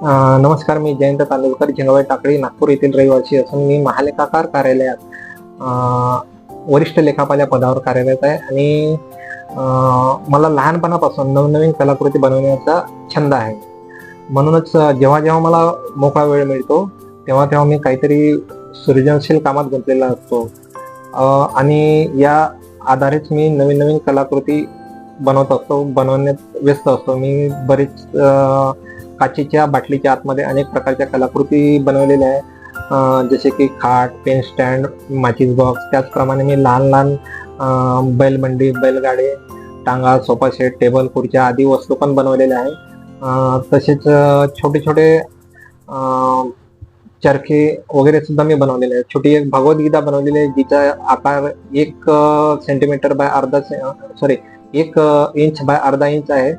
नमस्कार, मी जयंत तांदूळकर, झिंगवाई टाकळी, नागपूर येथील रहिवासी असून मी महालेखाकार कार्यालयात वरिष्ठ लेखापाल या पदावर कार्यरत आहे. आणि मला लहानपणापासून नवनवीन कलाकृती बनवण्याचा छंद आहे. म्हणूनच जेव्हा जेव्हा मला मोकळा वेळ मिळतो तेव्हा तेव्हा मी काहीतरी सृजनशील कामात गुंतलेला असतो. आणि या आधारेच मी नवीन नवीन कलाकृती बनवत असतो, बनवण्यात व्यस्त असतो. मी बरेच काचेच्या बाटलीच्या आतमध्ये अनेक प्रकारच्या कलाकृती बनवलेल्या आहे. जसे की खाट, पेन स्टँड, माचीस बॉक्स. त्याचप्रमाणे मी लहान लहान बैलबंडी, बैलगाडे, टांगा, सोफा सेट, टेबल, खुर्च्या आदी वस्तू पण बनवलेल्या आहे. तसेच छोटे छोटे चरखे वगैरे सुद्धा मी बनवलेले आहेत. छोटी एक भगवद्गीता बनवलेली आहे, जिचा आकार 1 सेंटीमीटर बाय अर्धा सॉरी 1 इंच बाय अर्धा इंच आहे.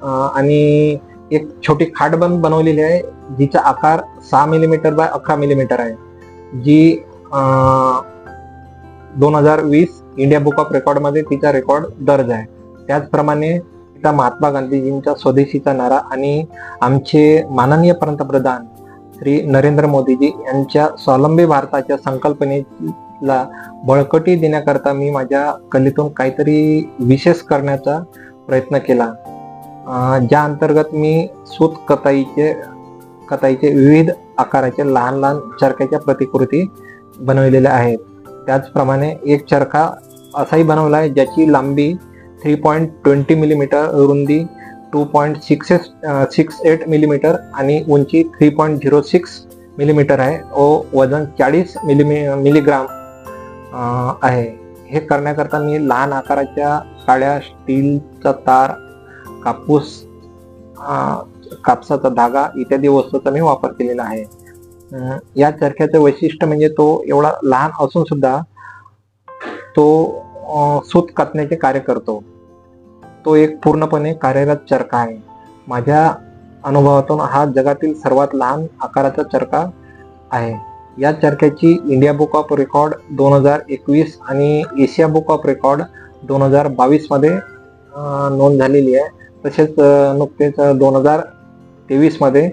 आणि एक छोटी खाट बनवलेली आहे, जिचा आकार 6 मिलीमीटर बाय 11 मिलीमीटर आहे, जी 2020 इंडिया बुक ऑफ रेकॉर्ड मध्ये तिचा रेकॉर्ड दर्ज आहे. त्याचप्रमाणे त्या महात्मा गांधीजींचा स्वदेशीचा नारा आणि आमचे माननीय पंतप्रधान श्री नरेंद्र मोदीजी यांच्या स्वावलंबी भारताच्या संकल्पनेला बळकटी देण्याकरता मी माझ्या कलेतून काहीतरी विशेष करण्याचा प्रयत्न केला. ज्या अंतर्गत मी सूत कताईचे विविध आकाराचे लहान लहान चरख्याच्या प्रतिकृती बनवलेल्या आहेत. त्याचप्रमाणे एक चरखा असाही बनवला आहे, ज्याची लांबी 3.20 मिलीमीटर, रुंदी 2.68 मिलीमीटर आणि उंची 3.06 मिलीमीटर आहे व वजन 40 मिलीग्राम आहे. हे करण्याकरता मी लहान आकाराच्या काड्या, स्टीलचा तार, कापसाचा धागा इत्यादी वस्तूंचा मी वापर केलेला आहे. या चरख्याचे वैशिष्ट्य म्हणजे तो एवढा लहान असून सुद्धा तो सूत कातण्याचे कार्य करतो. तो एक पूर्णपणे कार्यरत चरखा आहे. माझ्या अनुभवातून हा जगातील सर्वात लहान आकाराचा चरखा आहे. या चरख्याची इंडिया बुक ऑफ रेकॉर्ड 2021 आणि एशिया बुक ऑफ रेकॉर्ड 2022 मध्ये नोंद झालेली आहे. तसेच नुकतेच 2023 मध्ये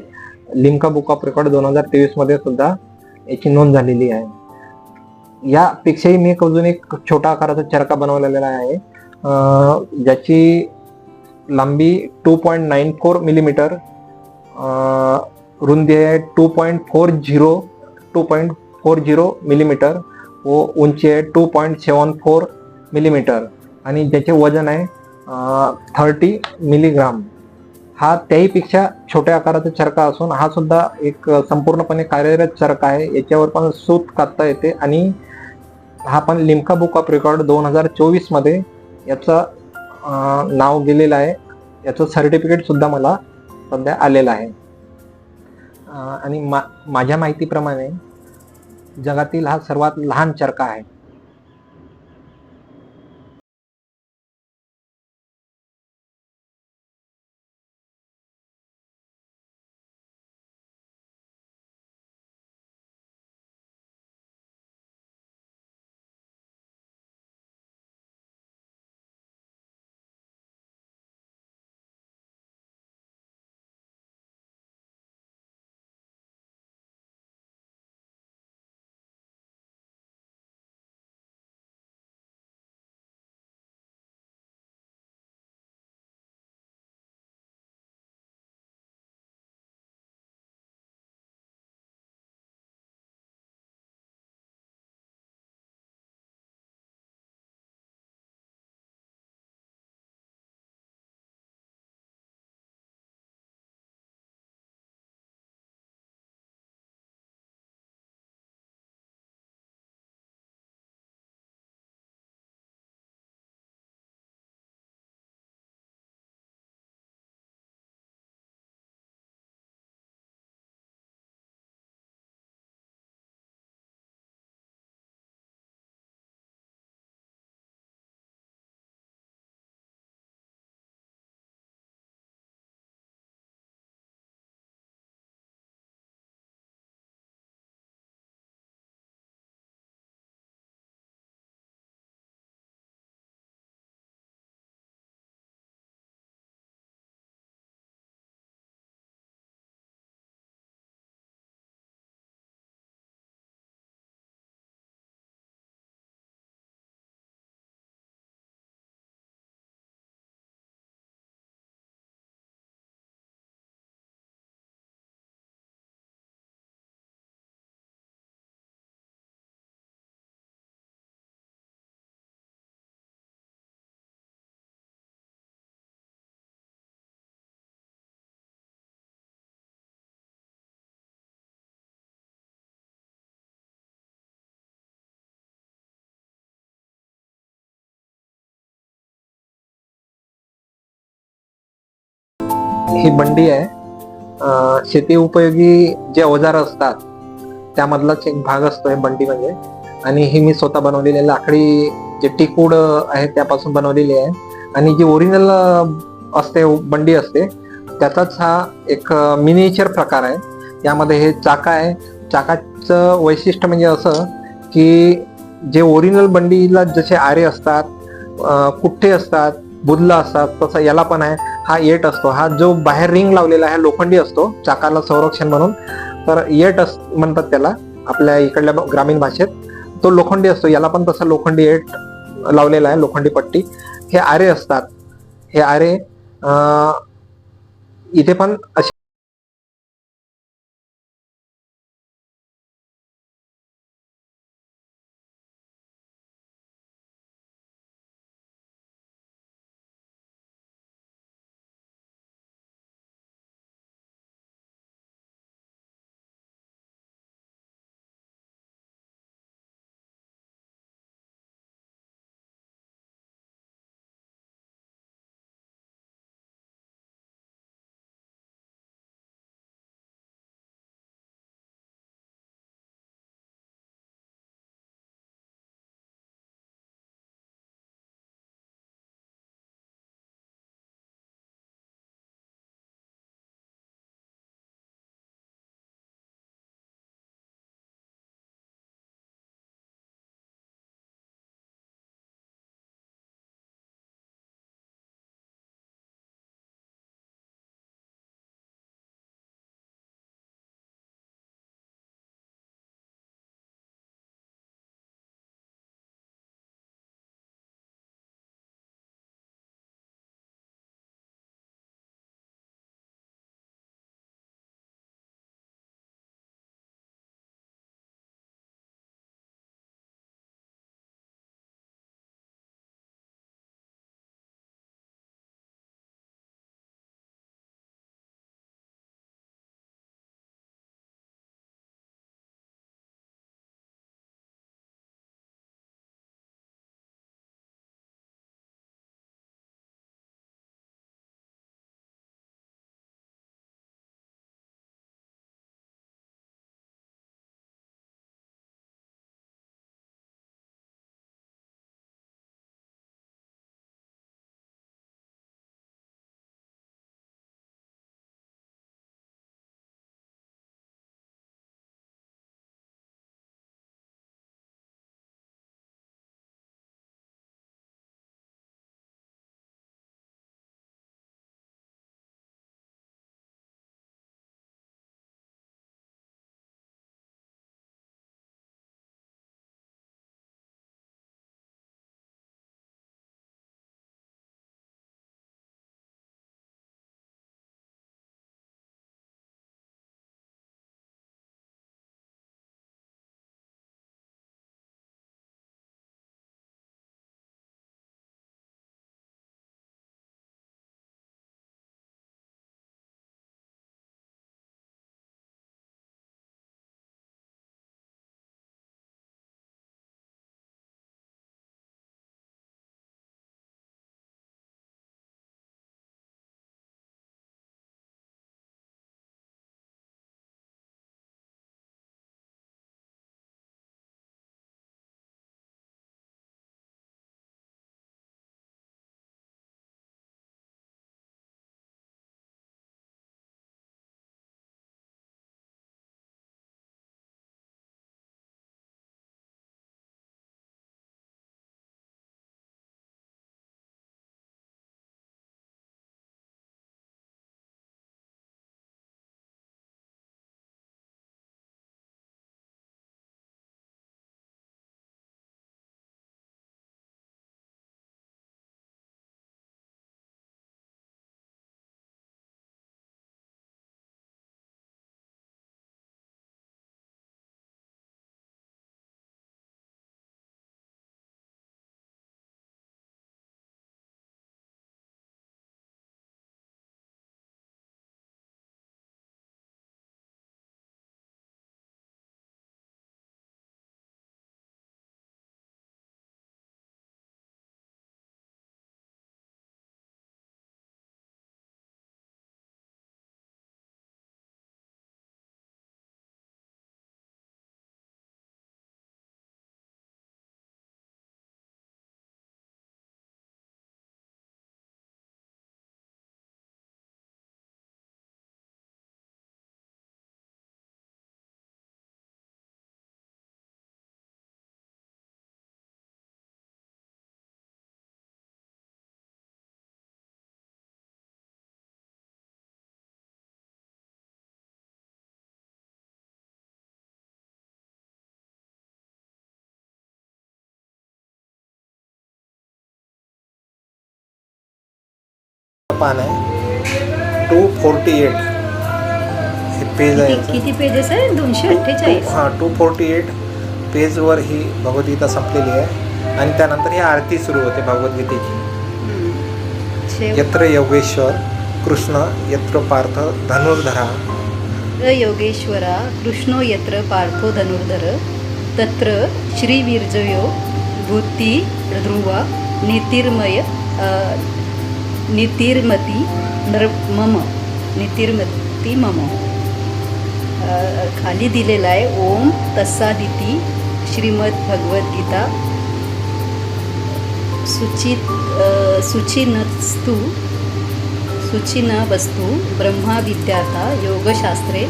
लिम्का बुक ऑफ रेकॉर्ड 2023 मध्ये सुद्धा याची नोंद झालेली आहे. यापेक्षाही मी अजून एक छोटा आकाराचा चरखा बनवलेला आहे, ज्याची लांबी 2.94 मिलीमीटर, रुंदी आहे 2.40 मिलीमीटर व उंची आहे 2.74 मिलीमीटर आणि ज्याचे वजन आहे 30 मिलीग्राम. हा त्याहीपेक्षा छोट्या आकाराचा चरखा असून हा सुद्धा एक संपूर्णपणे कार्यरत चरखा आहे. याच्यावर पण सूत कातता येते आणि हा पण लिम्का बुक ऑफ रेकॉर्ड 2024 मध्ये याचा नाव गेलेलं आहे. याचं सर्टिफिकेट सुद्धा मला सध्या आलेलं आहे. आणि माझ्या माहितीप्रमाणे जगातील हा सर्वात लहान चरखा आहे. ही बंडी आहे. शेती उपयोगी जे अवजार असतात त्यामधलाच एक भाग असतो हे बंडी म्हणजे. आणि ही मी स्वतः बनवलेली लाकडी जे टिकूड आहे त्यापासून बनवलेली आहे. आणि जी ओरिजिनल असते बंडी असते त्याचाच हा एक मिनिएचर प्रकार आहे. यामध्ये हे चाका आहे. चाकाचं वैशिष्ट्य म्हणजे असं की जे ओरिजिनल बंडीला जसे आरे असतात, कुठे असतात, बुदला असतात, तसं याला पण आहे. हा येट असतो. हा जो बाहेर रिंग लावलेला आहे लोखंडी असतो चाकाला संरक्षण म्हणून. तर येट म्हणतात त्याला आपल्या इकडल्या ग्रामीण भाषेत. तो लोखंडी असतो. याला पण तसा लोखंडी येट लावलेला आहे, लोखंडी पट्टी. हे आरे असतात. हे आरे इथे पण असे पान आहे 248 हे पेज आहे याचं. किती पेजेस आहे? 248. हां 248 पेजवर ही भगवद्गीता संपलेली आहे आणि त्यानंतर ही आरती सुरू होते भगवद्गीतेची. यत्र योगेश्वर कृष्ण यत्र पार्थ धनुर्धरा योगेश्वरा कृष्णो यत्र पार्थो धनुर्धर तत्र श्रीवीर्जयो भूती ध्रुवा नीतिर्मती मम. खाली दिलेला आहे ओम तस्सादिती श्रीमद भगवद्गीता शुची न वस्तु ब्रह्मा विद्याता योगशास्त्रे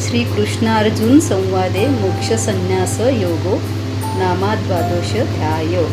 श्रीकृष्णार्जुन संवादे मोक्षसन्न्यास योगो नामाद्वादोष ध्यायो.